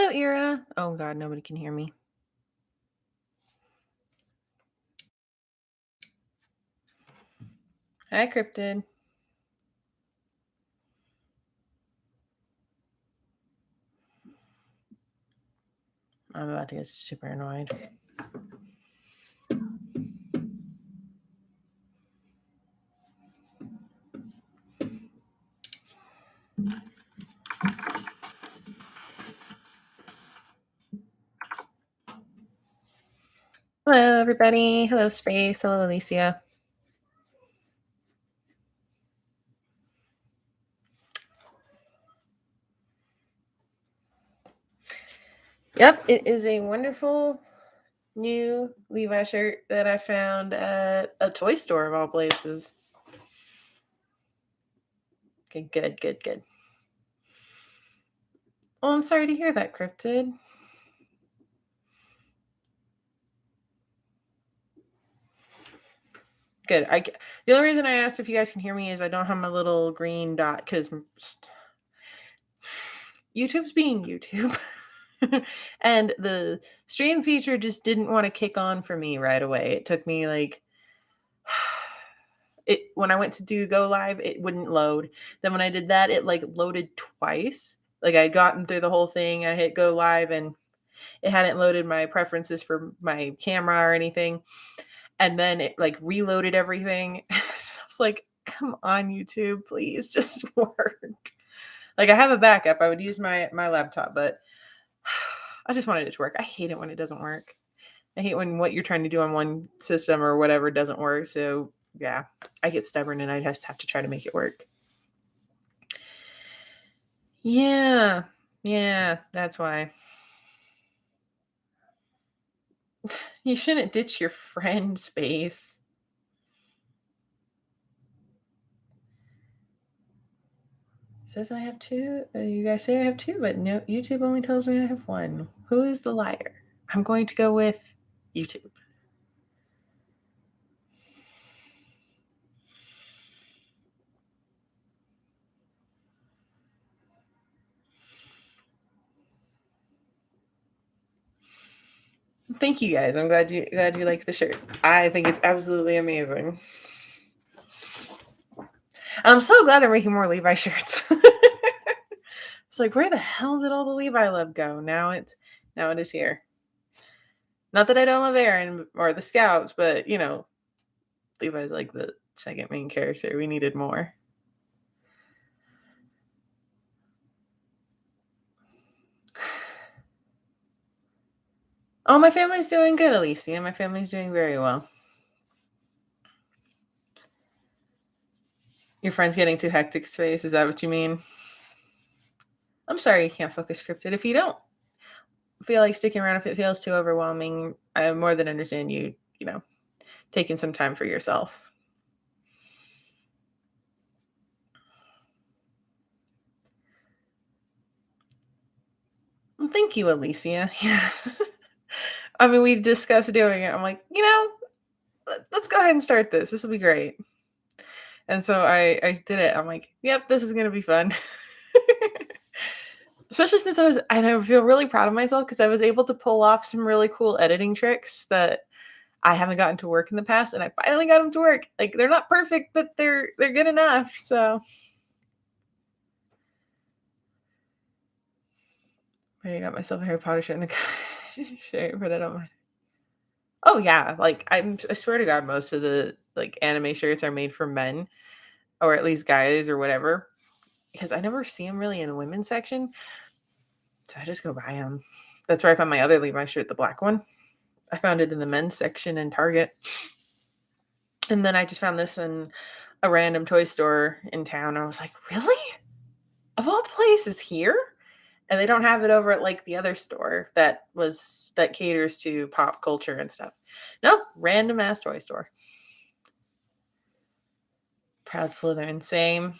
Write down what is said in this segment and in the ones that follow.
Hello, Ira. Oh God, nobody can hear me. Hi, Cryptid. I'm about to get super annoyed. Hello, everybody. Hello, Space. Hello, Alicia. Yep, it is a wonderful new Levi shirt that I found at a toy store of all places. Okay, good. Oh, I'm sorry to hear that, Cryptid. Good. The only reason I asked if you guys can hear me is I don't have my little green dot because YouTube's being YouTube. And the stream feature just didn't want to kick on for me right away. It took me like when I went to do go live, it wouldn't load. Then when I did that, it like loaded twice. Like I'd gotten through the whole thing, I hit go live and it hadn't loaded my preferences for my camera or anything. And then it like reloaded everything. I was like, come on, YouTube, please just work. Like I have a backup. I would use my laptop, but I just wanted it to work. I hate it when it doesn't work. I hate when what you're trying to do on one system or whatever doesn't work. So yeah, I get stubborn and I just have to try to make it work. Yeah, that's why. You shouldn't ditch your friend, Space. Says I have two. You guys say I have two, but no, YouTube only tells me I have one. Who is the liar? I'm going to go with YouTube. Thank you guys. I'm glad you like the shirt. I think it's absolutely amazing. I'm so glad they're making more Levi shirts. It's like, where the hell did all the Levi love go? Now it is here. Not that I don't love Aaron or the Scouts, but you know, Levi's like the second main character. We needed more. Oh, my family's doing good, Alicia. My family's doing very well. Your friend's getting too hectic, Space. Is that what you mean? I'm sorry you can't focus, Cryptid. If you don't feel like sticking around, if it feels too overwhelming, I more than understand you taking some time for yourself. Well, thank you, Alicia. Yeah. I mean, we discussed doing it. I'm like, let's go ahead and start this. This will be great. And so I did it. I'm like, yep, this is gonna be fun. Especially since I feel really proud of myself because I was able to pull off some really cool editing tricks that I haven't gotten to work in the past, and I finally got them to work. Like they're not perfect, but they're good enough. So I got myself a Harry Potter shirt in the shirt, but I don't mind. Oh yeah, like I swear to God, most of the like anime shirts are made for men, or at least guys or whatever, because I never see them really in the women's section. So I just go buy them. That's where I found my other Levi shirt, the black one. I found it in the men's section in Target. And then I just found this in a random toy store in town. I was like, really? Of all places here? And they don't have it over at like the other store that caters to pop culture and stuff. No, random ass toy store. Proud Slytherin, same.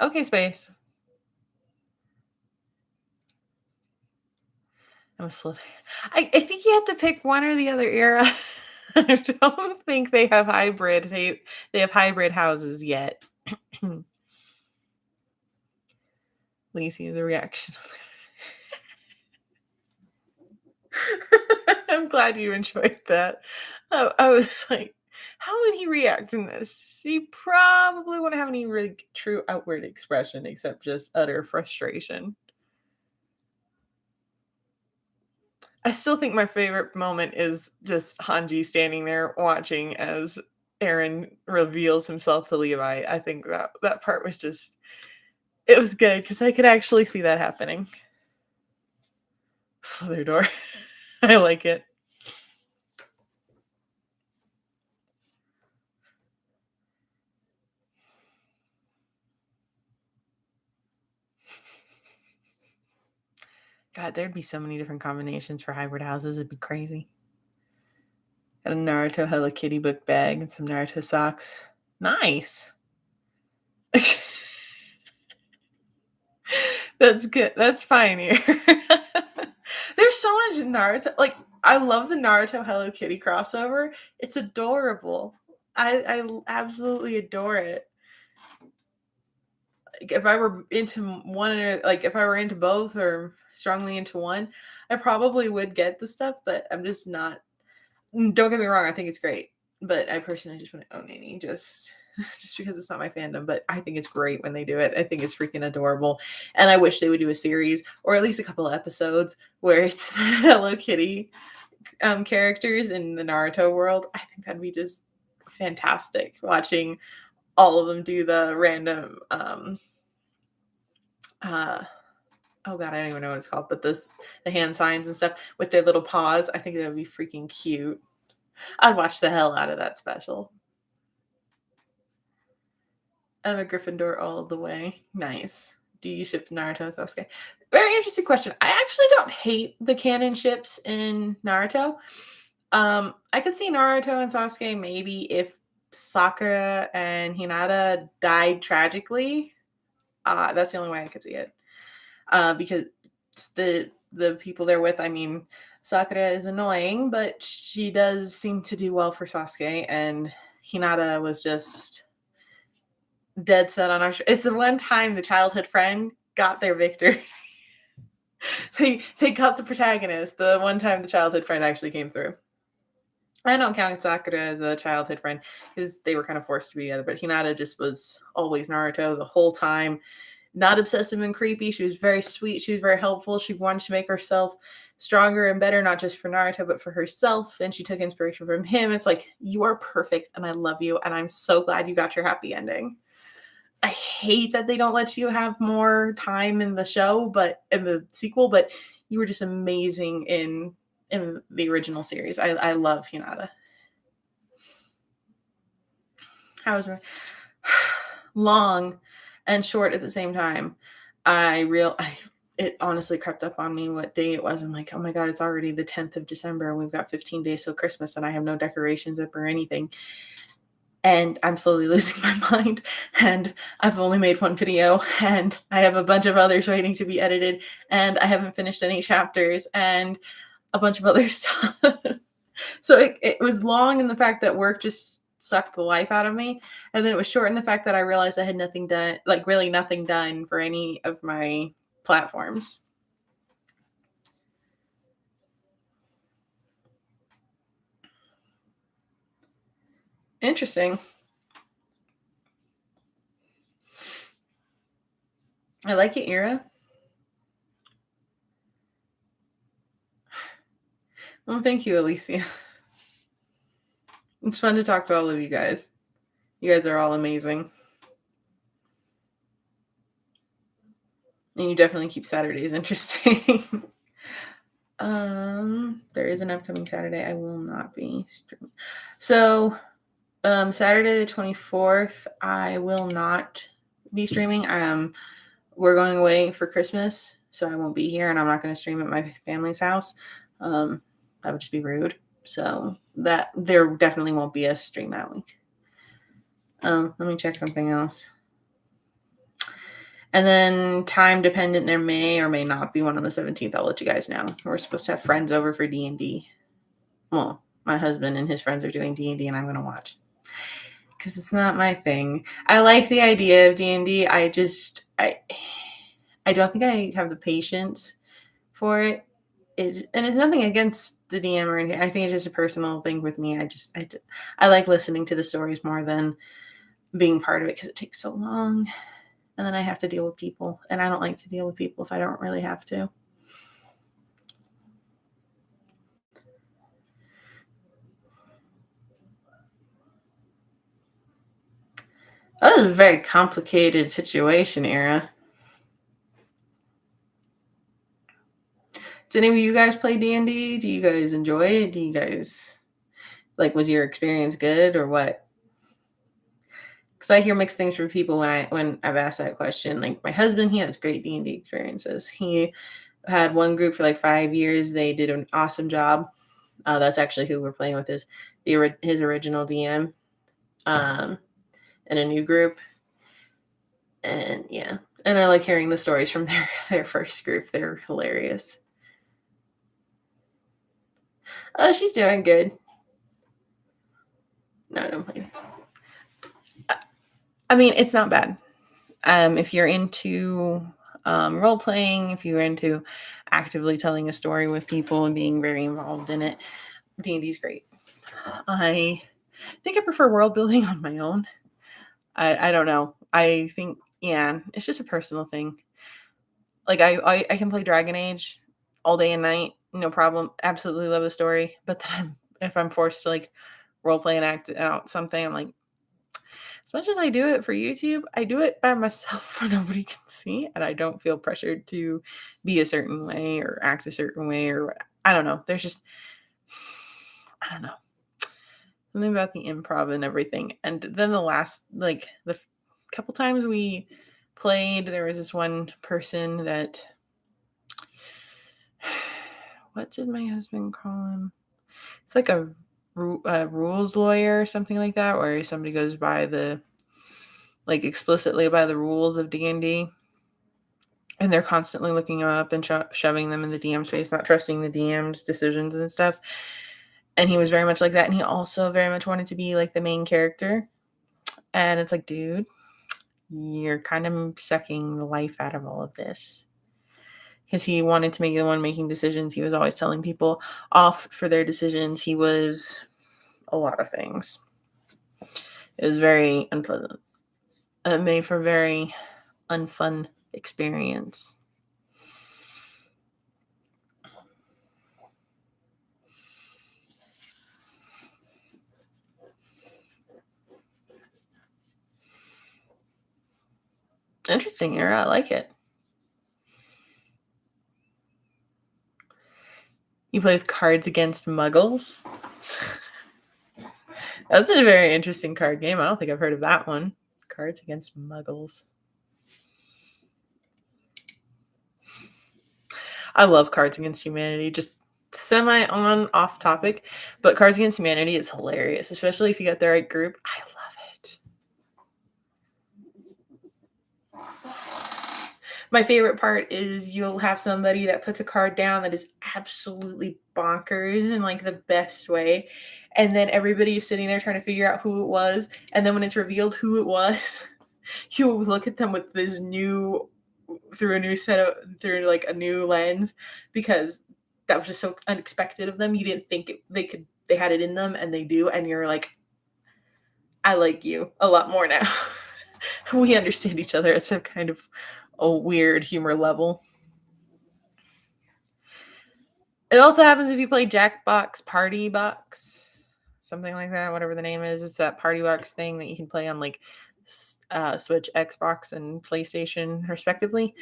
Okay, Space. I'm a Slytherin. I think you have to pick one or the other era. I don't think they have hybrid. They have hybrid houses yet. Lacey, the reaction. I'm glad you enjoyed that. I was like, how would he react in this? He probably wouldn't have any really true outward expression except just utter frustration. I still think my favorite moment is just Hanji standing there watching as Aaron reveals himself to Levi. I think that part was just it was good because I could actually see that happening. Slither door. I like it. God, there'd be so many different combinations for hybrid houses. It'd be crazy. Got a Naruto Hello Kitty book bag and some Naruto socks. Nice. That's good. That's fine here. There's so much Naruto. Like, I love the Naruto Hello Kitty crossover. It's adorable. I absolutely adore it. Like, if I were into one or like if I were into both or strongly into one, I probably would get the stuff, but I'm just not. Don't get me wrong, I think it's great, but I personally just want to own any just because it's not my fandom. But I think it's great when they do it. I think it's freaking adorable, and I wish they would do a series or at least a couple of episodes where it's Hello Kitty characters in the Naruto world. I think that'd be just fantastic. Watching all of them do the random uh oh god, I don't even know what it's called, but the hand signs and stuff with their little paws. I think that would be freaking cute. I'd watch the hell out of that special. I'm a Gryffindor all the way. Nice. Do you ship Naruto and Sasuke? Very interesting question. I actually don't hate the canon ships in Naruto. I could see Naruto and Sasuke maybe if Sakura and Hinata died tragically. That's the only way I could see it. Because the people they're with, I mean, Sakura is annoying, but she does seem to do well for Sasuke, and Hinata was just dead set on our. It's the one time the childhood friend got their victory. they got the protagonist. The one time the childhood friend actually came through. I don't count Sakura as a childhood friend because they were kind of forced to be together, but Hinata just was always Naruto the whole time. Not obsessive and creepy. She was very sweet. She was very helpful. She wanted to make herself stronger and better, not just for Naruto, but for herself. And she took inspiration from him. It's like, you are perfect and I love you. And I'm so glad you got your happy ending. I hate that they don't let you have more time in the show, but in the sequel, but you were just amazing in the original series. I love Hinata. How was long and short at the same time. It honestly crept up on me what day it was. I'm like, oh my god, it's already the 10th of December and we've got 15 days till Christmas and I have no decorations up or anything. And I'm slowly losing my mind. And I've only made one video and I have a bunch of others waiting to be edited. And I haven't finished any chapters and a bunch of other stuff. So it was long in the fact that work just sucked the life out of me. And then it was short in the fact that I realized I had nothing done, like really nothing done for any of my platforms. Interesting. I like it, Ira. Well, thank you, Alicia. It's fun to talk to all of you guys. You guys are all amazing. And you definitely keep Saturdays interesting. There is an upcoming Saturday. I will not be streaming. So, Saturday the 24th, I will not be streaming. We're going away for Christmas, so I won't be here, and I'm not going to stream at my family's house. That would just be rude. So that there definitely won't be a stream that week. Let me check something else. And then time dependent, there may or may not be one on the 17th. I'll let you guys know. We're supposed to have friends over for D&D. Well, my husband and his friends are doing D&D, and I'm going to watch. Because it's not my thing. I like the idea of D&D. I I don't think I have the patience for it. And it's nothing against the DM or anything. I think it's just a personal thing with me. I like listening to the stories more than being part of it because it takes so long. And then I have to deal with people. And I don't like to deal with people if I don't really have to. That was a very complicated situation, Era. Did any of you guys play D&D? Do you guys enjoy it? Do you guys was your experience good or what? Because I hear mixed things from people when I've asked that question. Like my husband, he has great D&D experiences. He had one group for like 5 years. They did an awesome job. That's actually who we're playing with, is his original DM, and a new group. And yeah, and I like hearing the stories from their first group. They're hilarious. Oh, she's doing good. No, don't blame me. I mean, it's not bad. If you're into role playing, if you're into actively telling a story with people and being very involved in it, D&D is great. I think I prefer world building on my own. I don't know. I think, yeah, it's just a personal thing. Like I can play Dragon Age all day and night, no problem. Absolutely love the story. But then if I'm forced to like role play and act out something, I'm like, as much as I do it for YouTube, I do it by myself where nobody can see, and I don't feel pressured to be a certain way or act a certain way or I don't know. There's just, I don't know, something about the improv and everything. And then the last, like the couple times we played, there was this one person that, what did my husband call him? It's like a rules lawyer or something like that, where somebody goes by the, like explicitly by the rules of D&D. And they're constantly looking up and shoving them in the DM's face, not trusting the DM's decisions and stuff. And he was very much like that. And he also very much wanted to be like the main character. And it's like, dude, you're kind of sucking the life out of all of this. Because he wanted to be the one making decisions. He was always telling people off for their decisions. He was a lot of things. It was very unpleasant. It made for a very unfun experience. Interesting era. I like it. You play with Cards Against Muggles? That's a very interesting card game. I don't think I've heard of that one. Cards Against Muggles. I love Cards Against Humanity. Just semi on off topic, but Cards Against Humanity is hilarious, especially if you get the right group. I love it. My favorite part is you'll have somebody that puts a card down that is absolutely bonkers in like the best way. And then everybody is sitting there trying to figure out who it was. And then when it's revealed who it was, you look at them with this new, through like a new lens, because that was just so unexpected of them. You didn't think they had it in them, and they do. And you're like, I like you a lot more now. We understand each other at some kind of a weird humor level. It also happens if you play Jackbox Party Box, something like that, whatever the name is. It's that party box thing that you can play on like Switch, Xbox, and PlayStation, respectively.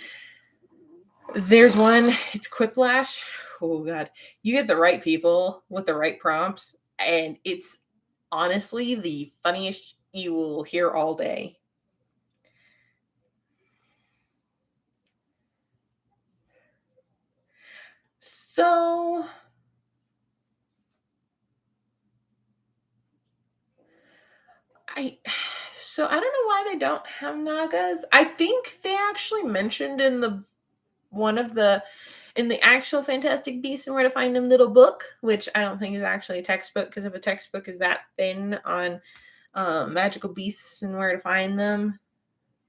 There's one, it's Quiplash. Oh, God. You get the right people with the right prompts, and it's honestly the funniest you will hear all day. So I I don't know why they don't have Nagas. I think they actually mentioned in the one of the in the actual Fantastic Beasts and Where to Find Them little book, which I don't think is actually a textbook, because if a textbook is that thin on magical beasts and where to find them,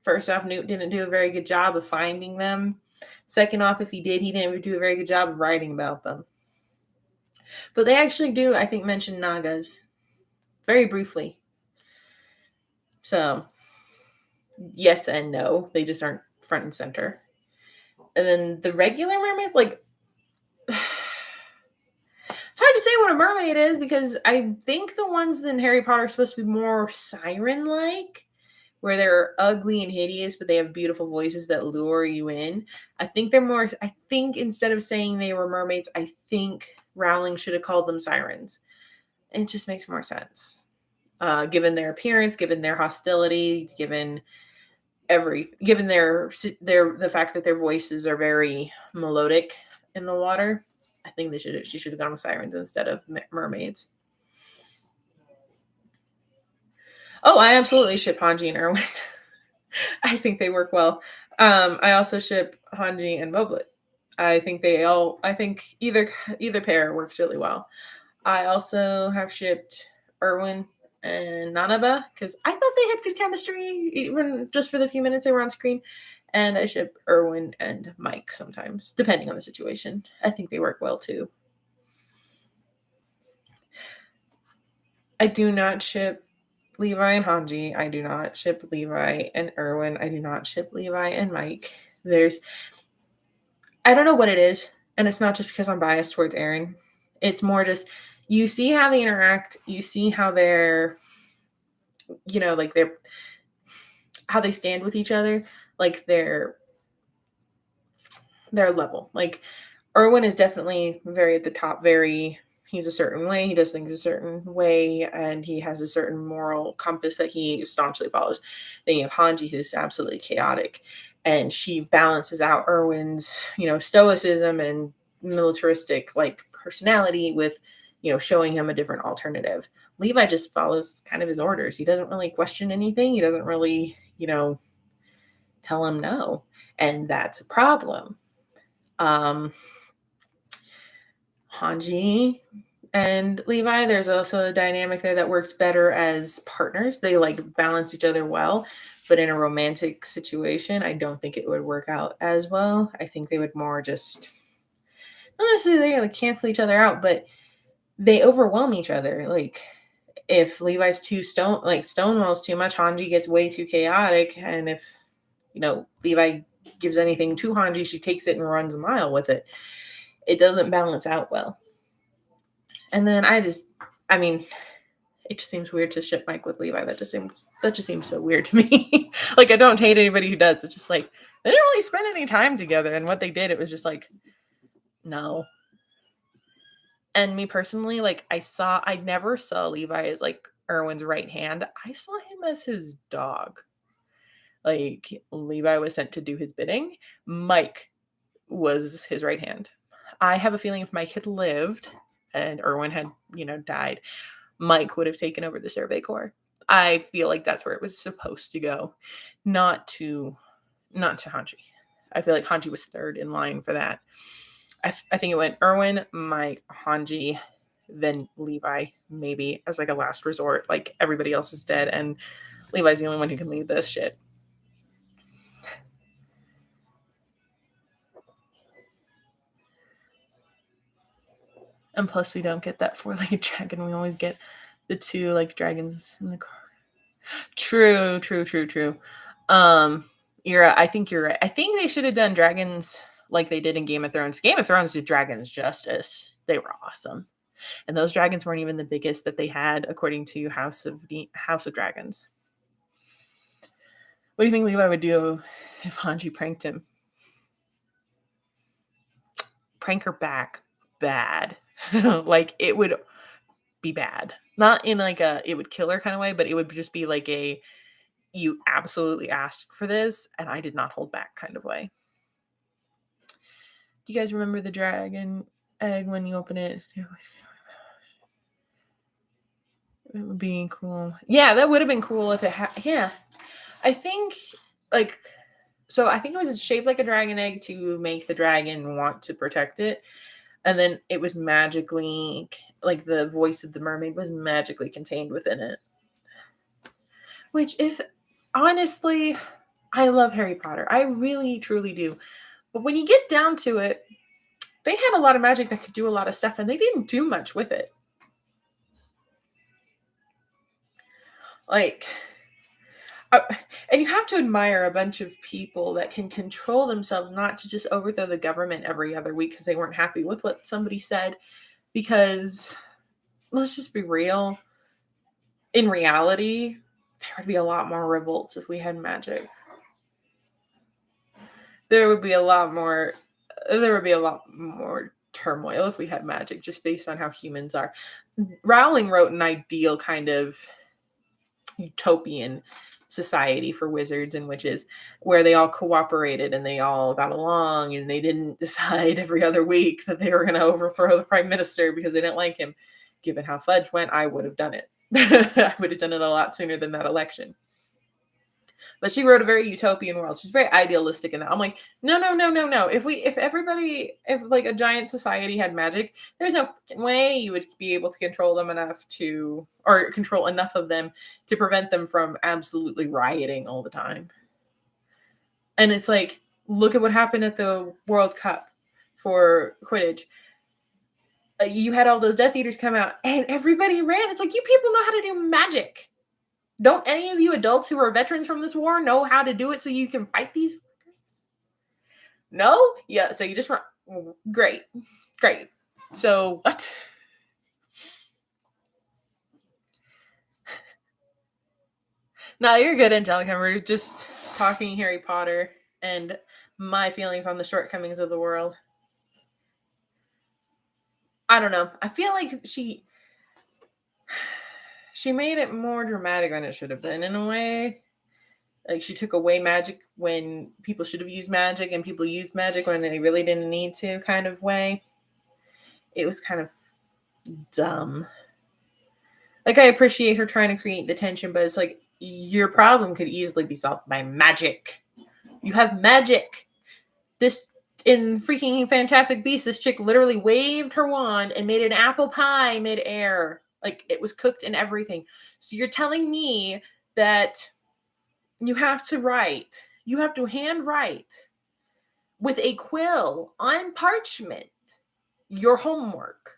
first off, Newt didn't do a very good job of finding them. Second off, if he did, he didn't do a very good job of writing about them. But they actually do, I think, mention Nagas very briefly. So, yes and no. They just aren't front and center. And then the regular mermaids, like, it's hard to say what a mermaid is because I think the ones in Harry Potter are supposed to be more siren like, where they're ugly and hideous, but they have beautiful voices that lure you in. I think instead of saying they were mermaids, I think Rowling should have called them sirens. It just makes more sense. Given their appearance, given their hostility, given their the fact that their voices are very melodic in the water, I think she should have gone with sirens instead of mermaids. Oh, I absolutely ship Hanji and Erwin. I think they work well. I also ship Hanji and Moblet. I think either pair works really well. I also have shipped Erwin and Nanaba because I thought they had good chemistry, even just for the few minutes they were on screen. And I ship Erwin and Mike sometimes, depending on the situation. I think they work well too. I do not ship Levi and Hanji. I do not ship Levi and Erwin. I do not ship Levi and Mike. I don't know what it is, and it's not just because I'm biased towards Aaron. It's more just you see how they interact, you see how they're how they stand with each other, like their level. Like Erwin is definitely very at the top, he's a certain way, he does things a certain way, and he has a certain moral compass that he staunchly follows. Then you have Hanji, who's absolutely chaotic, and she balances out Erwin's, stoicism and militaristic like personality with, showing him a different alternative. Levi just follows kind of his orders. He doesn't really question anything. He doesn't really, tell him no, and that's a problem. Hanji and Levi, there's also a dynamic there that works better as partners. They like balance each other well, but in a romantic situation, I don't think it would work out as well. I think they would more just not necessarily like cancel each other out, but they overwhelm each other. Like if Levi's too Stonewall's too much, Hanji gets way too chaotic, and if Levi gives anything to Hanji, she takes it and runs a mile with it. It doesn't balance out well. And then it just seems weird to ship Mike with Levi. That just seems so weird to me. Like I don't hate anybody who does. It's just like they didn't really spend any time together, and what they did, it was just like no. And me personally, like I never saw Levi as like Erwin's right hand. I saw him as his dog. Like Levi was sent to do his bidding. Mike was his right hand. I have a feeling if Mike had lived and Erwin had, died, Mike would have taken over the Survey Corps. I feel like that's where it was supposed to go, not to Hanji. I feel like Hanji was third in line for that. I think it went Erwin, Mike, Hanji, then Levi, maybe as like a last resort. Like everybody else is dead, and Levi's the only one who can lead this shit. And plus, we don't get that four-legged dragon. We always get the two like dragons in the car. True. I think you're right. I think they should have done dragons like they did in Game of Thrones. Game of Thrones did dragons justice. They were awesome. And those dragons weren't even the biggest that they had, according to House of Dragons. What do you think Levi would do if Hanji pranked him? Prank her back. Bad. Like, it would be bad. Not in like it would kill her kind of way, but it would just be like you absolutely asked for this, and I did not hold back kind of way. Do you guys remember the dragon egg when you open it? It would be cool. Yeah, that would have been cool if it had. Yeah, I think I think it was shaped like a dragon egg to make the dragon want to protect it, and then it was magically like the voice of the mermaid was magically contained within it. Which, if honestly, I love Harry Potter. I really, truly do. But when you get down to it, they had a lot of magic that could do a lot of stuff, and they didn't do much with it. Like, uh, and you have to admire a bunch of people that can control themselves not to just overthrow the government every other week because they weren't happy with what somebody said. Because let's just be real, in reality, there would be a lot more revolts if we had magic. There would be a lot more. There would be a lot more turmoil if we had magic, just based on how humans are. Rowling wrote an ideal kind of utopian society for wizards and witches where they all cooperated and they all got along and they didn't decide every other week that they were going to overthrow the prime minister because they didn't like him. Given how Fudge went, I would have done it. I would have done it a lot sooner than that election. But she wrote a very utopian world. She's very idealistic in that. I'm like, no. If like a giant society had magic, there's no way you would be able to control them enough to, or control enough of them to prevent them from absolutely rioting all the time. And it's like, look at what happened at the World Cup for Quidditch. You had all those Death Eaters come out, and everybody ran. It's like, you people know how to do magic. Don't any of you adults who are veterans from this war know how to do it so you can fight these? No? Yeah, so you just run. Great. So, what? No, you're good, Angelica. We're just talking Harry Potter and my feelings on the shortcomings of the world. I don't know. I feel like she made it more dramatic than it should have been in a way. Like, she took away magic when people should have used magic, and people used magic when they really didn't need to, kind of way. It was kind of dumb. Like, I appreciate her trying to create the tension, but it's like, your problem could easily be solved by magic. You have magic. This, in freaking Fantastic Beasts, this chick literally waved her wand and made an apple pie midair. Like, it was cooked and everything. So you're telling me that you have to handwrite with a quill on parchment your homework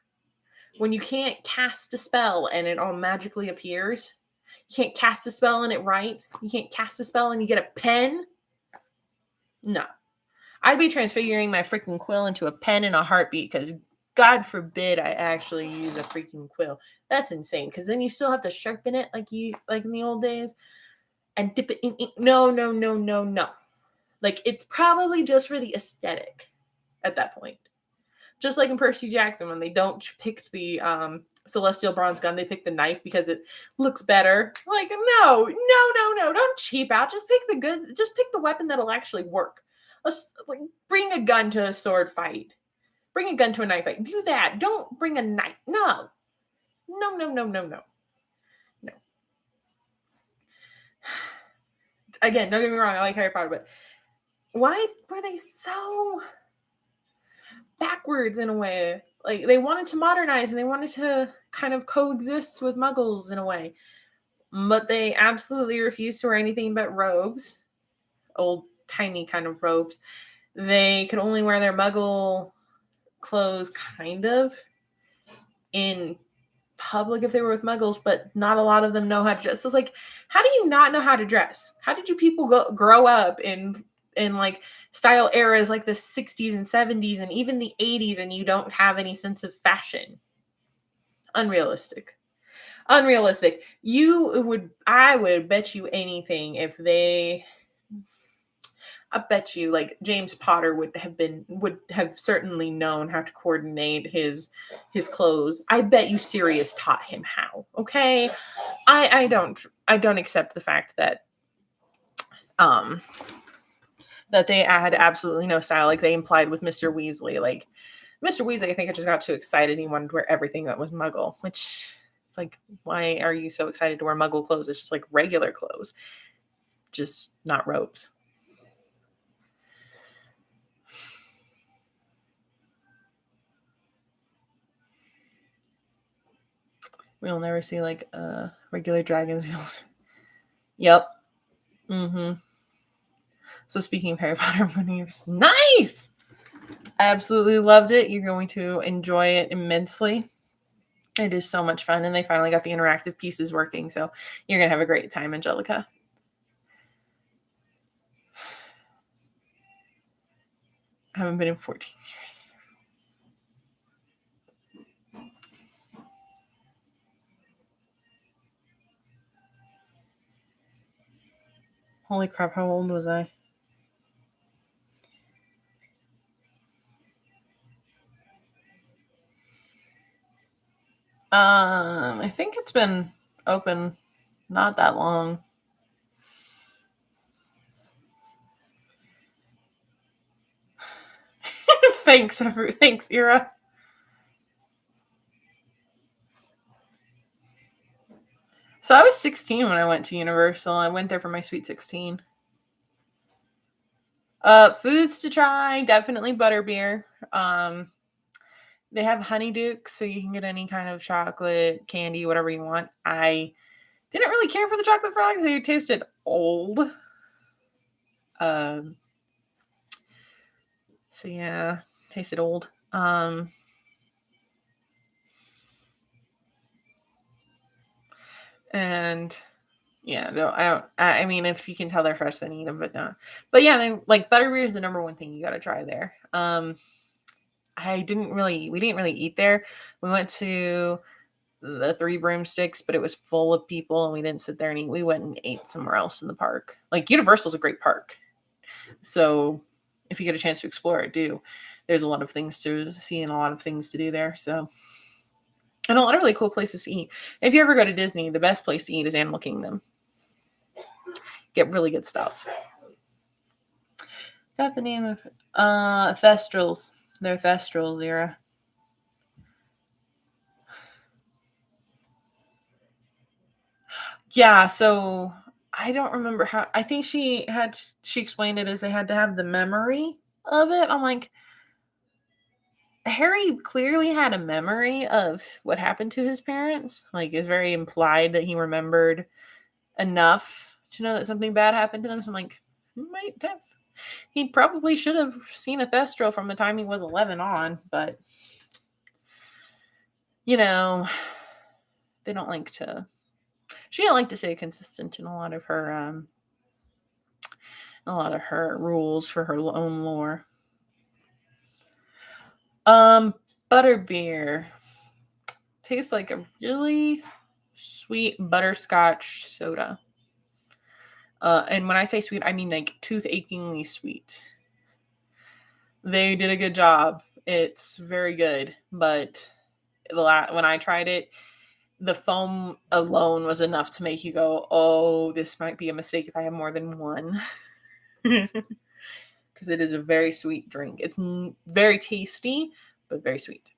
when you can't cast a spell and it all magically appears? You can't cast a spell and it writes? You can't cast a spell and you get a pen? No. I'd be transfiguring my freaking quill into a pen in a heartbeat, because God forbid I actually use a freaking quill. That's insane, because then you still have to sharpen it like in the old days and dip it in ink. No. Like, it's probably just for the aesthetic at that point. Just like in Percy Jackson, when they don't pick the celestial bronze gun, they pick the knife because it looks better. Like, no, don't cheap out. Just pick the weapon that'll actually work. Like, bring a gun to a sword fight. Bring a gun to a knife fight. Do that. Don't bring a knife. No. Again, don't get me wrong, I like Harry Potter, but why were they so backwards in a way? Like, they wanted to modernize and they wanted to kind of coexist with muggles in a way, but they absolutely refused to wear anything but robes, old tiny kind of robes. They could only wear their muggle clothes kind of in public if they were with muggles, but not a lot of them know how to dress. So it's like, how do you not know how to dress? How did you people grow up in like style eras like the 60s and 70s and even the 80s, and you don't have any sense of fashion? Unrealistic. I would bet you anything I bet you, like, James Potter would have certainly known how to coordinate his clothes. I bet you Sirius taught him how. Okay, I don't accept the fact that that they had absolutely no style, like they implied with Mr. Weasley. Like, Mr. Weasley, I think, I just got too excited. He wanted to wear everything that was Muggle, which, it's like, why are you so excited to wear Muggle clothes? It's just like regular clothes, just not robes. We'll never see like regular dragons. Yep. Mm-hmm. So speaking of Harry Potter, nice. I absolutely loved it. You're going to enjoy it immensely. It is so much fun, and they finally got the interactive pieces working, so you're gonna have a great time, Angelica. I haven't been in 14 years. Holy crap, how old was I? I think it's been open not that long. Thanks, Ira. So I was 16 when I went to Universal. I went there for my Sweet 16. Foods to try, definitely butterbeer. They have honeydukes, so you can get any kind of chocolate, candy, whatever you want. I didn't really care for the chocolate frogs. They tasted old. Um, so yeah, tasted old. And yeah, no, I don't. I mean, if you can tell they're fresh, then eat them. But no. But yeah, they like butterbeer is the number one thing you got to try there. We didn't really eat there. We went to the Three Broomsticks, but it was full of people, and we didn't sit there and eat. We went and ate somewhere else in the park. Like Universal's a great park, so if you get a chance to explore it, do. There's a lot of things to see and a lot of things to do there. So, and a lot of really cool places to eat. If you ever go to Disney, the best place to eat is Animal Kingdom. Get really good stuff. Got the name of Thestrals. They're Thestrals era. Yeah, so I don't remember how. I think she explained it as they had to have the memory of it. I'm like, Harry clearly had a memory of what happened to his parents. Like, it's very implied that he remembered enough to know that something bad happened to them. So I'm like, he probably should have seen a Thestral from the time he was 11 on, but you know, they don't like to. She didn't like to stay consistent in a lot of her rules for her own lore. Butterbeer tastes like a really sweet butterscotch soda. And when I say sweet, I mean like tooth-achingly sweet. They did a good job. It's very good, but when I tried it, the foam alone was enough to make you go, "Oh, this might be a mistake if I have more than one." Because it is a very sweet drink. It's very tasty, but very sweet.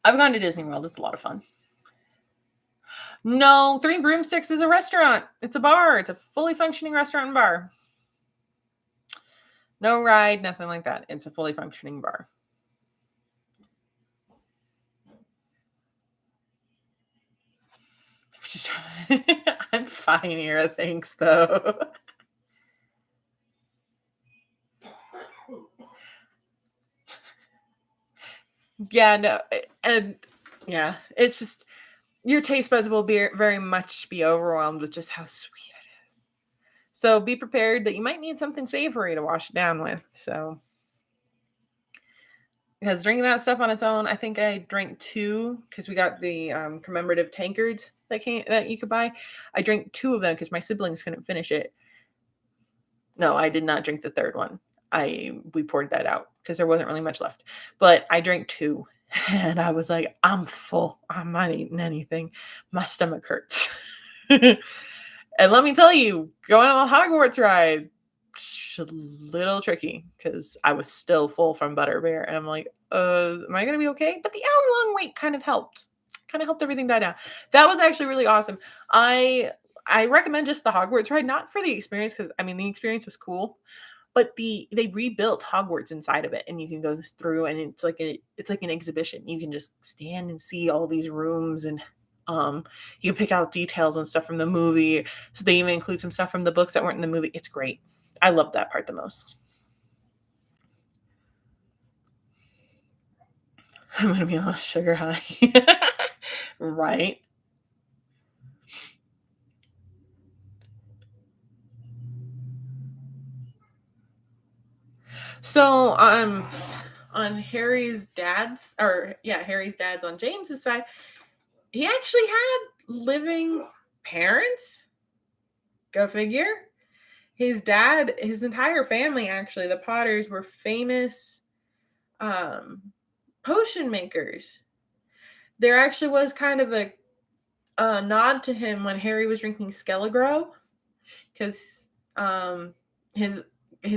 I've gone to Disney World. It's a lot of fun. No, Three Broomsticks is a restaurant. It's a bar. It's a fully functioning restaurant and bar. No ride, nothing like that. It's a fully functioning bar. I'm fine here, thanks, though. Yeah, no, and yeah, it's just your taste buds will be very much be overwhelmed with just how sweet it is. So be prepared that you might need something savory to wash it down with. So because drinking that stuff on its own, I think I drank two because we got the commemorative tankards that you could buy. I drank two of them because my siblings couldn't finish it. No, I did not drink the third one. We poured that out because there wasn't really much left. But I drank two, and I was like, I'm full. I'm not eating anything. My stomach hurts. And let me tell you, going on the Hogwarts ride, a little tricky because I was still full from Butterbeer, and I'm like, am I gonna be okay? But the hour-long wait kind of helped. Kind of helped everything die down. That was actually really awesome. I recommend just the Hogwarts ride, not for the experience, because I mean the experience was cool, but they rebuilt Hogwarts inside of it, and you can go through, and it's like an exhibition. You can just stand and see all these rooms, and You can pick out details and stuff from the movie. So they even include some stuff from the books that weren't in the movie. It's great. I love that part the most. I'm gonna be on a sugar high. Right. So on Harry's dad's on James's side, he actually had living parents. Go figure. His dad, his entire family, actually, the Potters were famous um, potion makers. There actually was kind of a nod to him when Harry was drinking Skelligro, because his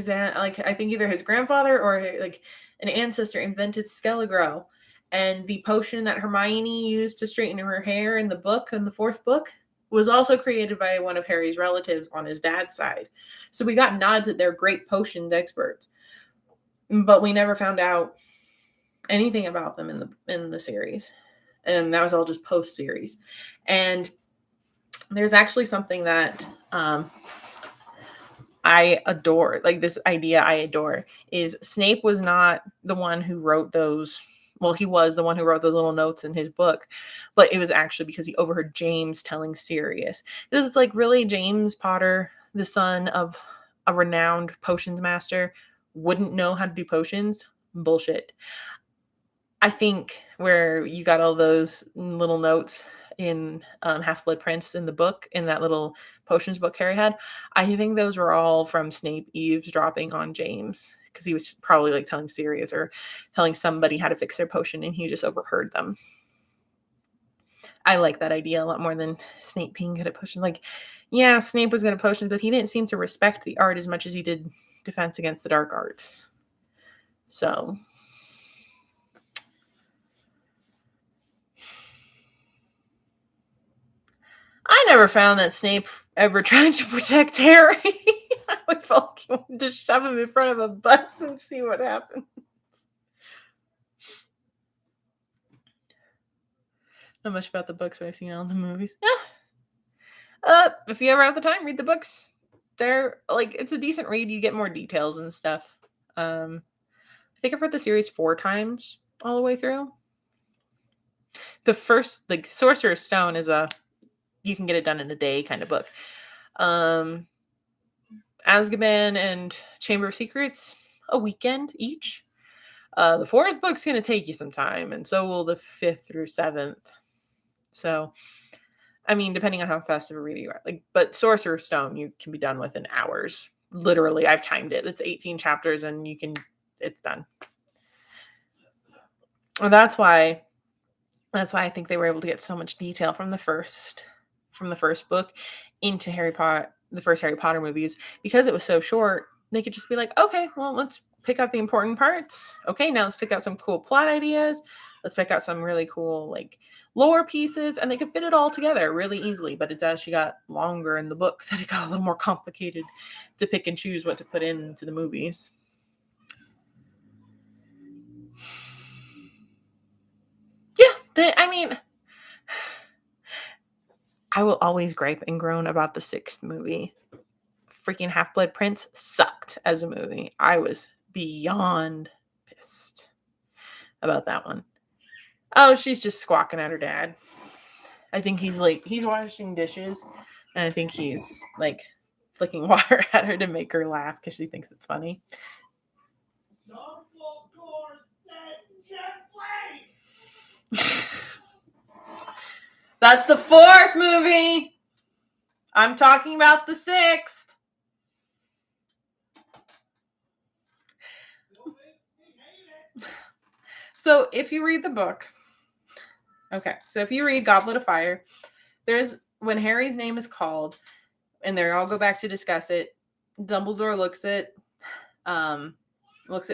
aunt, like I think either his grandfather or like an ancestor invented Skelligro, and the potion that Hermione used to straighten her hair in the fourth book was also created by one of Harry's relatives on his dad's side. So we got nods that they're great potion experts, but we never found out anything about them in the series, and that was all just post series. And there's actually something that I adore, like this idea I adore, is Snape was not the one who wrote those. Well, he was the one who wrote those little notes in his book, but it was actually because he overheard James telling Sirius. This is like, really, James Potter, the son of a renowned potions master, wouldn't know how to do potions? Bullshit. I think where you got all those little notes in Half-Blood Prince in the book, in that little potions book Harry had, I think those were all from Snape eavesdropping on James, because he was probably like telling Sirius or telling somebody how to fix their potion, and he just overheard them. I like that idea a lot more than Snape being good at potions. Like, yeah, Snape was good at potions, but he didn't seem to respect the art as much as he did Defense Against the Dark Arts. So I never found that Snape ever tried to protect Harry. I always felt like he wanted to shove him in front of a bus and see what happens. Not much about the books, but I've seen all the movies. If you ever have the time, read the books. They're like, it's a decent read. You get more details and stuff. I think I've read the series 4 times all the way through. The first, like, Sorcerer's Stone is you can get it done in a day kind of book. Azkaban and Chamber of Secrets, a weekend each. The 4th book's going to take you some time, and so will the 5th through 7th. So, I mean, depending on how fast of a reader you are. But Sorcerer's Stone, you can be done within hours. Literally, I've timed it. It's 18 chapters, and it's done. And that's why I think they were able to get so much detail from the first book into the first Harry Potter movies, because it was so short. They could just be like, okay, well, let's pick out the important parts. Okay, now let's pick out some cool plot ideas. Let's pick out some really cool, like, lore pieces, and they could fit it all together really easily. But it's as she got longer in the books that it got a little more complicated to pick and choose what to put into the movies. Yeah, I mean, I will always gripe and groan about the 6th movie. Freaking Half-Blood Prince sucked as a movie. I was beyond pissed about that one. Oh, she's just squawking at her dad. I think he's washing dishes, and I think he's like flicking water at her to make her laugh because she thinks it's funny. That's the 4th movie. I'm talking about the 6th. So if you read the book, so if you read Goblet of Fire, there's when Harry's name is called, and they all go back to discuss it. Dumbledore looks at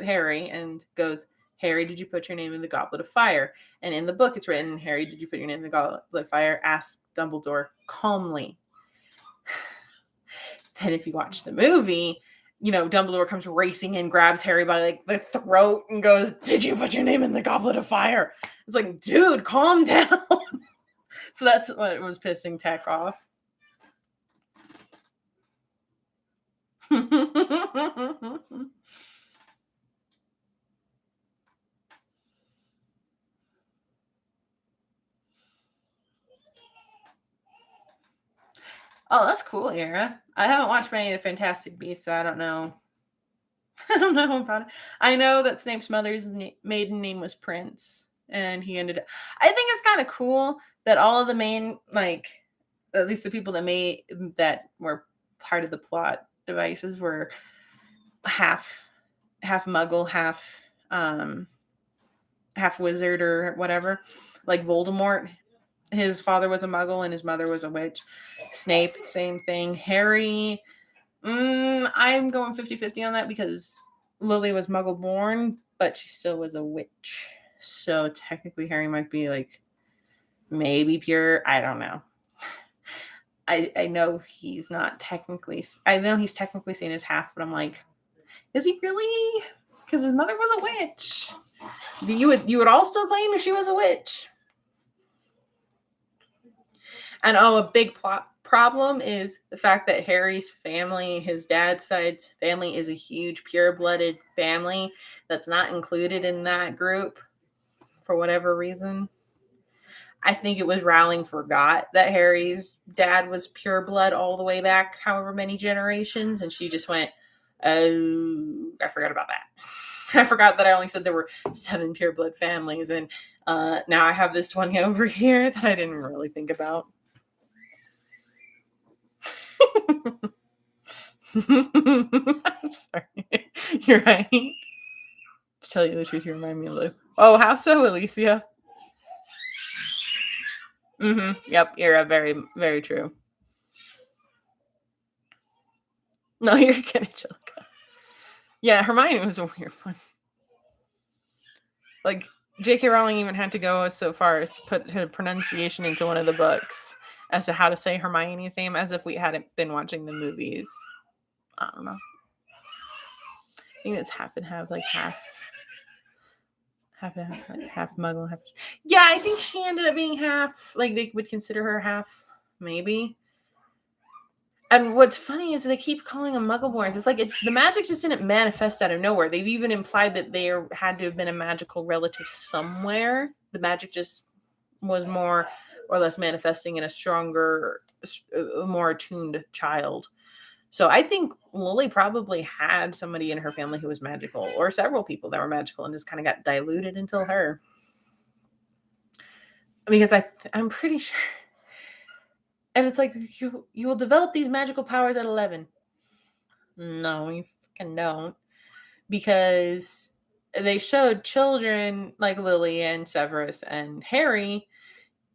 Harry and goes, "Harry, did you put your name in the Goblet of Fire?" And in the book, it's written, "Harry, did you put your name in the Goblet of Fire?" Asked Dumbledore calmly. Then if you watch the movie, Dumbledore comes racing in, grabs Harry by like the throat and goes, "Did you put your name in the Goblet of Fire?" It's like, dude, calm down. So that's what was pissing Tech off. Oh, that's cool, Era. I haven't watched many of the Fantastic Beasts, so I don't know. I don't know about it. I know that Snape's mother's maiden name was Prince, and he ended up. I think it's kind of cool that all of the main, like, at least the people that were part of the plot devices were half half Muggle, um half wizard or whatever. Like Voldemort, his father was a Muggle and his mother was a witch. Snape, same thing. Harry, I'm going 50-50 on that because Lily was Muggle born, but she still was a witch. So technically, Harry might be like maybe pure. I don't know. I know he's not technically. I know he's technically seen as half, but I'm like, is he really? Because his mother was a witch. You would all still claim if she was a witch. And a big plot problem is the fact that Harry's family, his dad's side's family, is a huge pure-blooded family that's not included in that group for whatever reason. I think it was Rowling forgot that Harry's dad was pure blood all the way back however many generations, and she just went, oh, I forgot about that. I forgot that I only said there were 7 pure blood families, and now I have this one over here that I didn't really think about. I'm sorry. You're right. To tell you the truth, you remind me of Luke. Oh, how so, Alicia? Yep, you're very, very true. No, you're kidding, Angelica. Yeah, Hermione was a weird one. Like, J.K. Rowling even had to go so far as to put her pronunciation into one of the books as to how to say Hermione's name, as if we hadn't been watching the movies. I don't know. I think it's half and half, like half and half, like half Muggle, half. Yeah, I think she ended up being half. Like they would consider her half, maybe. And what's funny is they keep calling them Muggleborns. It's like the magic just didn't manifest out of nowhere. They've even implied that there had to have been a magical relative somewhere. The magic just was more or less manifesting in a stronger, more attuned child. So I think Lily probably had somebody in her family who was magical, or several people that were magical, and just kind of got diluted until her. Because I'm pretty sure. And it's like you will develop these magical powers at 11. No, you fucking don't. Because they showed children like Lily and Severus and Harry,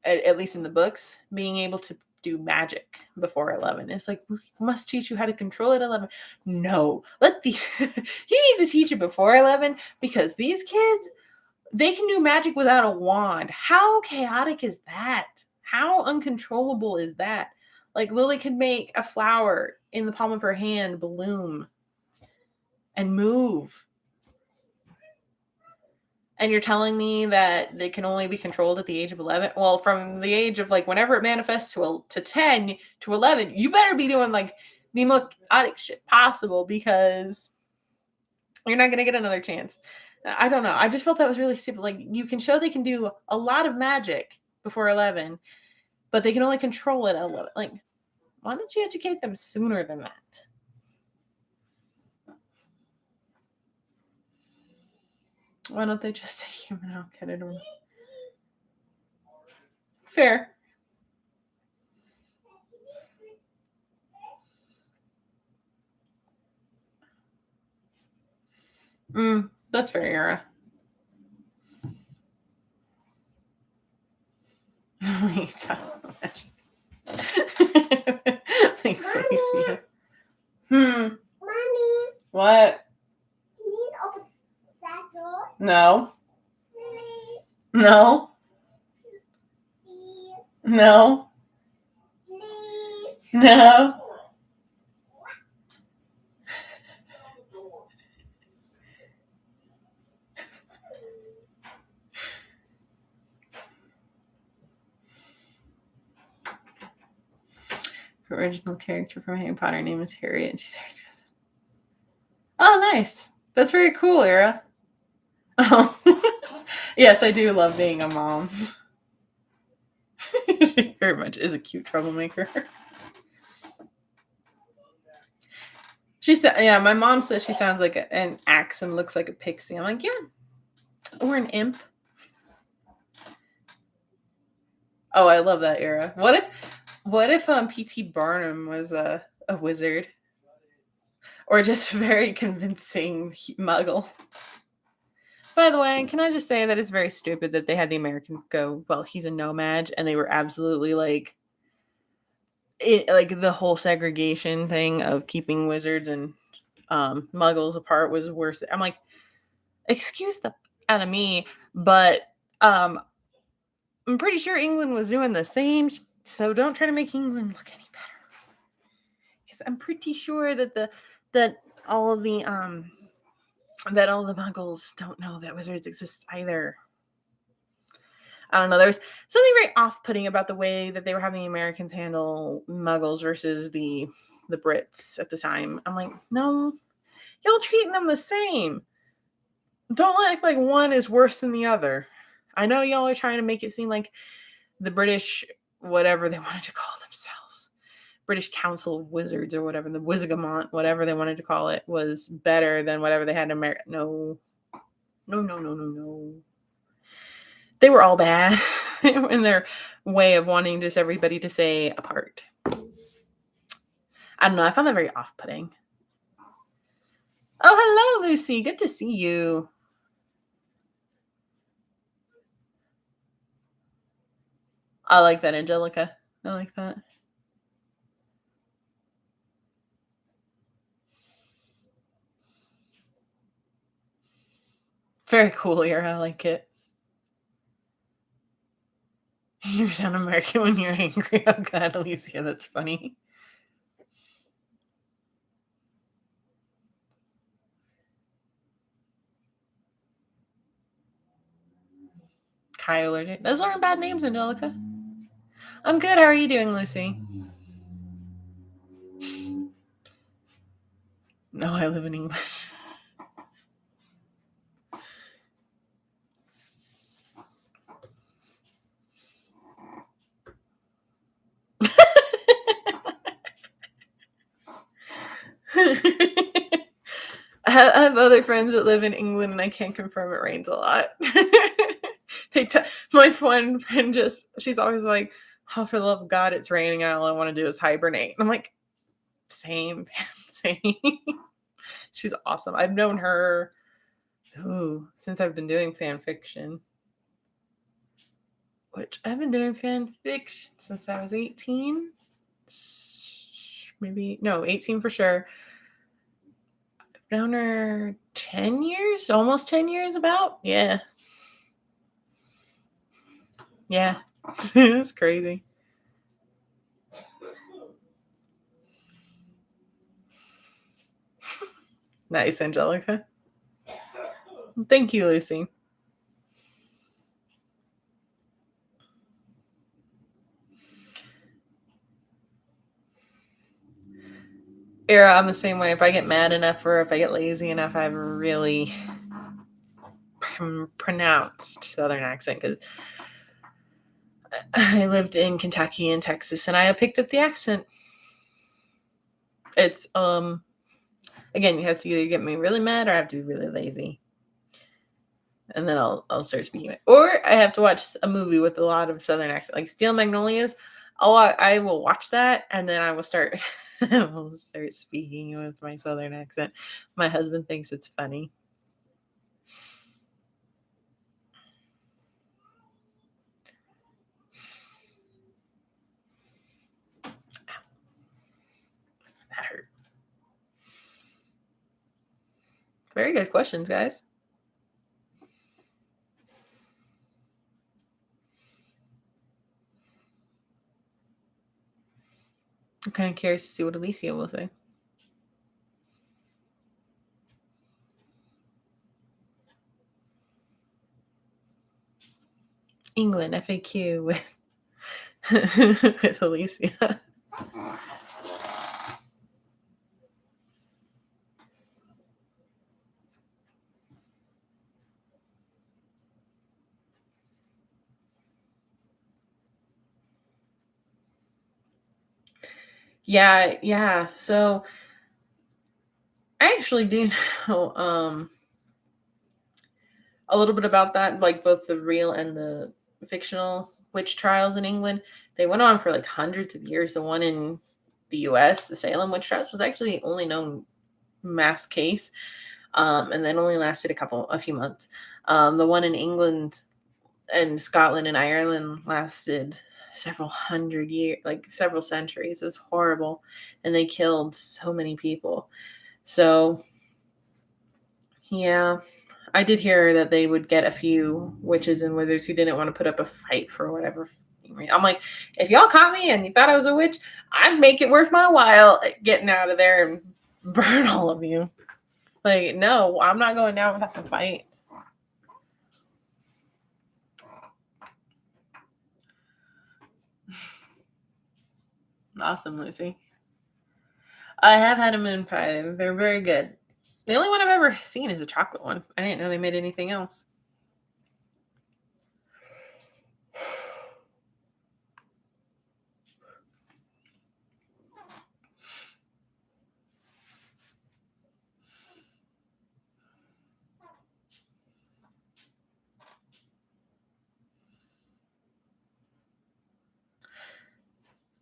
at least in the books, being able to do magic before 11. It's like, we must teach you how to control at 11. No, you need to teach it before 11 because these kids, they can do magic without a wand. How chaotic is that? How uncontrollable is that? Like Lily could make a flower in the palm of her hand bloom and move. And you're telling me that they can only be controlled at the age of 11? Well, from the age of like whenever it manifests to 10 to 11, you better be doing like the most chaotic shit possible because you're not going to get another chance. I don't know. I just felt that was really stupid. Like you can show they can do a lot of magic before 11, but they can only control it at 11. Like, why don't you educate them sooner than that? Why don't they just say human? I'll get it. Fair. That's fair, Yara. Thanks, Alicia. Mommy. What? Can you open that door? No. Please. No. Please. No. Please. No. original character from Harry Potter name is Harriet, and she's Harry's cousin. Oh, nice. That's very cool, Era. Oh, yes, I do love being a mom. She very much is a cute troublemaker. She said, "Yeah." My mom says she sounds like an axe and looks like a pixie. I'm like, yeah, or an imp. Oh, I love that era. What if P.T. Barnum was a wizard, or just very convincing muggle? By the way, can I just say that it's very stupid that they had the Americans go, well, he's a nomad, and they were absolutely like like the whole segregation thing of keeping wizards and muggles apart was worse. I'm like, excuse the out of me, but um I'm pretty sure England was doing the same, so don't try to make England look any better. Because I'm pretty sure that that all of the that all the muggles don't know that wizards exist either. I don't know. There's something very off-putting about the way that they were having the Americans handle muggles versus the Brits at the time. I'm like, no, y'all treating them the same. Don't act like one is worse than the other. I know y'all are trying to make it seem like the British, whatever they wanted to call themselves, British Council of Wizards or whatever, the Wizigamont, whatever they wanted to call it, was better than whatever they had in America. No, no, no, no, no, no. They were all bad in their way of wanting just everybody to stay apart. I don't know. I found that very off-putting. Oh, hello, Lucy. Good to see you. I like that, Angelica. I like that. Very cool here. I like it. You sound American when you're angry. Oh, God, Alicia, that's funny. Kyle or those aren't bad names, Angelica. I'm good. How are you doing, Lucy? No, I live in England. I have other friends that live in England, and I can't confirm it rains a lot. My one friend she's always like, "Oh, for the love of God, it's raining, and all I want to do is hibernate." And I'm like, "Same, same." She's awesome. I've known her since I've been doing fan fiction, which I've been doing fan fiction since I was 18. Maybe no, 18 for sure. I've known her 10 years, almost 10 years about. Yeah. Yeah. It's crazy. Nice, Angelica. Thank you, Lucy. Era, I'm the same way. If I get mad enough or if I get lazy enough, I have a really pronounced Southern accent because I lived in Kentucky and Texas, and I picked up the accent. It's again, you have to either get me really mad or I have to be really lazy, and then I'll start speaking it. Or I have to watch a movie with a lot of Southern accent, like Steel Magnolias. Oh, I will watch that, and then I will start I will start speaking with my Southern accent. My husband thinks it's funny. That hurt. Very good questions, guys. I'm kind of curious to see what Alicia will say. England FAQ with with Alicia. Yeah, yeah. So I actually do know a little bit about that, like both the real and the fictional witch trials in England. They went on for like hundreds of years. The one in the US, the Salem witch trials, was actually only known mass case, and then only lasted a few months. The one in England and Scotland and Ireland lasted several hundred years, like several centuries. It was horrible, and they killed so many people. So yeah, I did hear that they would get a few witches and wizards who didn't want to put up a fight for whatever reason. I'm like, if y'all caught me and you thought I was a witch, I'd make it worth my while getting out of there and burn all of you. Like, no, I'm not going down without a fight. Awesome, Lucy. I have had a moon pie. They're very good. The only one I've ever seen is a chocolate one. I didn't know they made anything else.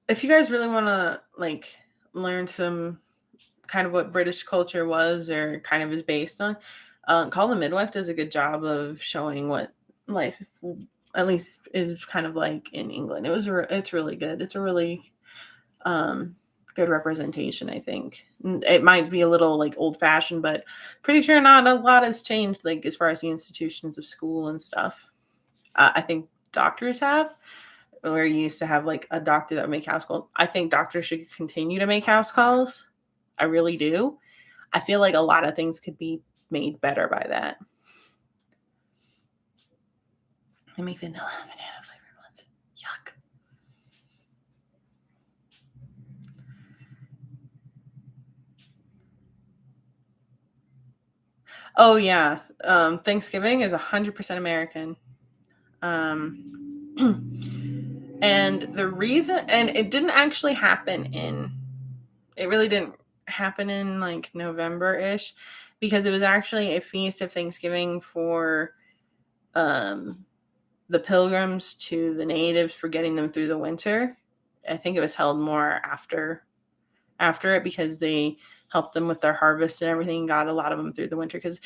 If you guys really want to like learn some kind of what British culture was or kind of is based on, Call the Midwife does a good job of showing what life at least is kind of like in England. It's really good. It's a really um, good representation, I think. It might be a little like old fashioned, but pretty sure not a lot has changed, like as far as the institutions of school and stuff. I think doctors have, where you used to have like a doctor that would make house calls. I think doctors should continue to make house calls. I really do. I feel like a lot of things could be made better by that. They make vanilla banana flavored ones. Yuck. Oh yeah. Thanksgiving is 100% American. Um, and the reason, and it didn't actually happen it really didn't happen in like November ish, because it was actually a feast of Thanksgiving for um, the pilgrims to the natives for getting them through the winter. I think it was held more after it because they helped them with their harvest and everything, got a lot of them through the winter. Because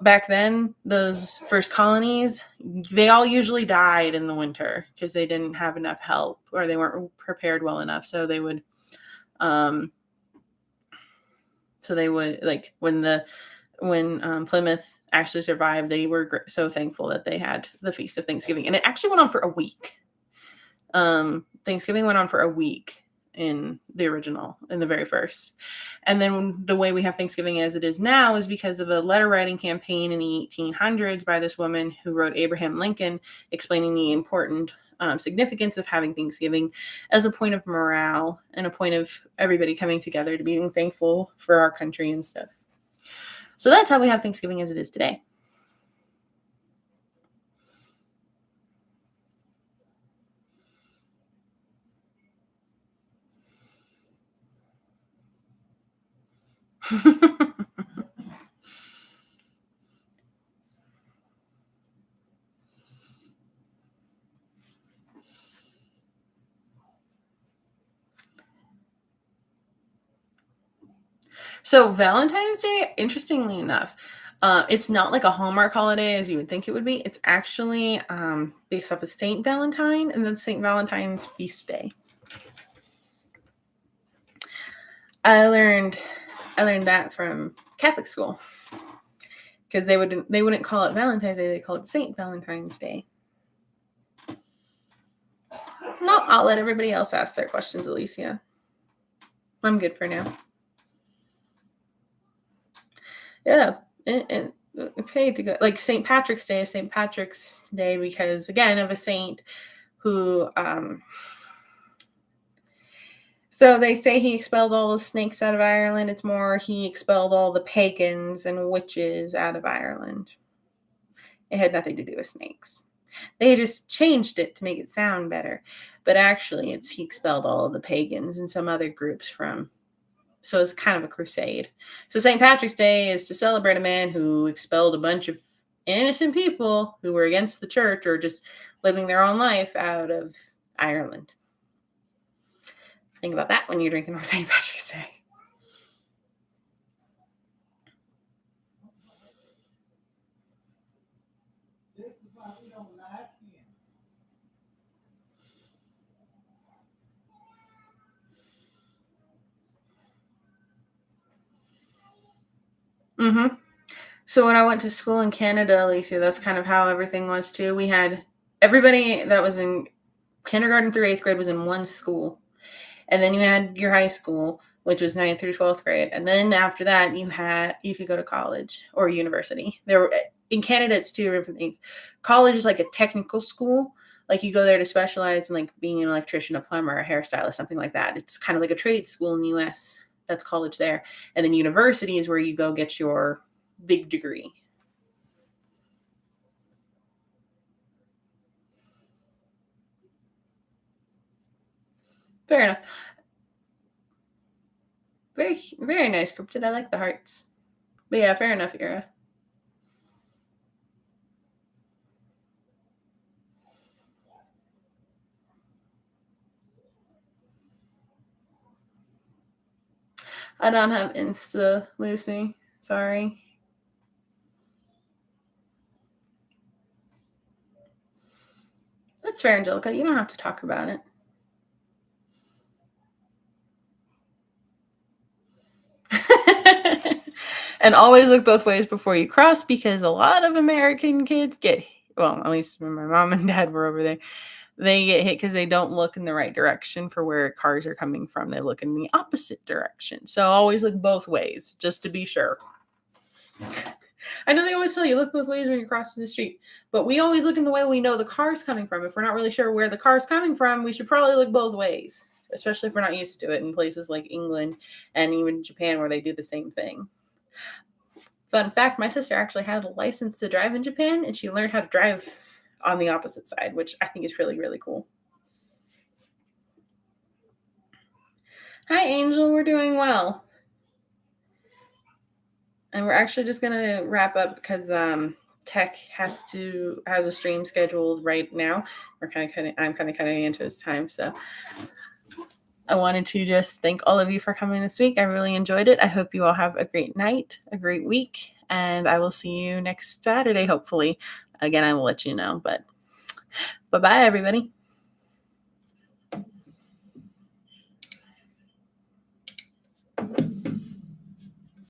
back then, those first colonies, they all usually died in the winter because they didn't have enough help or they weren't prepared well enough. Um, so they would like when Plymouth actually survived, they were so thankful that they had the Feast of Thanksgiving, and it actually went on for a week. Thanksgiving went on for a week in the very first. And then the way we have Thanksgiving as it is now is because of a letter writing campaign in the 1800s by this woman who wrote Abraham Lincoln, explaining the important significance of having Thanksgiving as a point of morale and a point of everybody coming together to being thankful for our country and stuff. So that's how we have Thanksgiving as it is today. So Valentine's Day, interestingly enough, it's not like a Hallmark holiday as you would think it would be. It's actually based off of Saint Valentine and then Saint Valentine's feast day. I learned that from Catholic school because they wouldn't call it Valentine's Day, they call it Saint Valentine's Day. No, I'll let everybody else ask their questions, Alicia. I'm good for now. Yeah, and paid to go like St. Patrick's Day is St. Patrick's Day because again of a saint who so they say he expelled all the snakes out of Ireland. It's more he expelled all the pagans and witches out of Ireland. It had nothing to do with snakes. They just changed it to make it sound better. But actually, it's he expelled all of the pagans and some other groups from. So it's kind of a crusade. So St. Patrick's Day is to celebrate a man who expelled a bunch of innocent people who were against the church or just living their own life out of Ireland. Think about that when you're drinking on St. Patrick's Day. Mm-hmm. So when I went to school in Canada, Alicia, that's kind of how everything was too. We had everybody that was in kindergarten through eighth grade was in one school. And then you had your high school, which was ninth through 12th grade. And then after that, you could go to college or university. There were in Canada, it's two different things. College is like a technical school. Like you go there to specialize in like being an electrician, a plumber, a hairstylist, something like that. It's kind of like a trade school in the US. That's college there. And then university is where you go get your big degree. Fair enough. Very, very nice cryptid. I like the hearts. But yeah, fair enough, Ira. I don't have Insta, Lucy. Sorry. That's fair, Angelica. You don't have to talk about it. And always look both ways before you cross because a lot of American kids get, well, at least when my mom and dad were over there, they get hit because they don't look in the right direction for where cars are coming from. They look in the opposite direction. So always look both ways just to be sure. I know they always tell you look both ways when you're crossing the street, but we always look in the way we know the car's coming from. If we're not really sure where the car's coming from, we should probably look both ways, especially if we're not used to it in places like England and even Japan where they do the same thing. Fun fact, my sister actually had a license to drive in Japan and she learned how to drive on the opposite side, which I think is really, really cool. Hi, Angel. We're doing well. And we're actually just gonna wrap up because Tech has a stream scheduled right now. I'm kind of cutting into his time, so I wanted to just thank all of you for coming this week. I really enjoyed it. I hope you all have a great night, a great week, and I will see you next Saturday, hopefully. Again, I will let you know, but bye bye, everybody.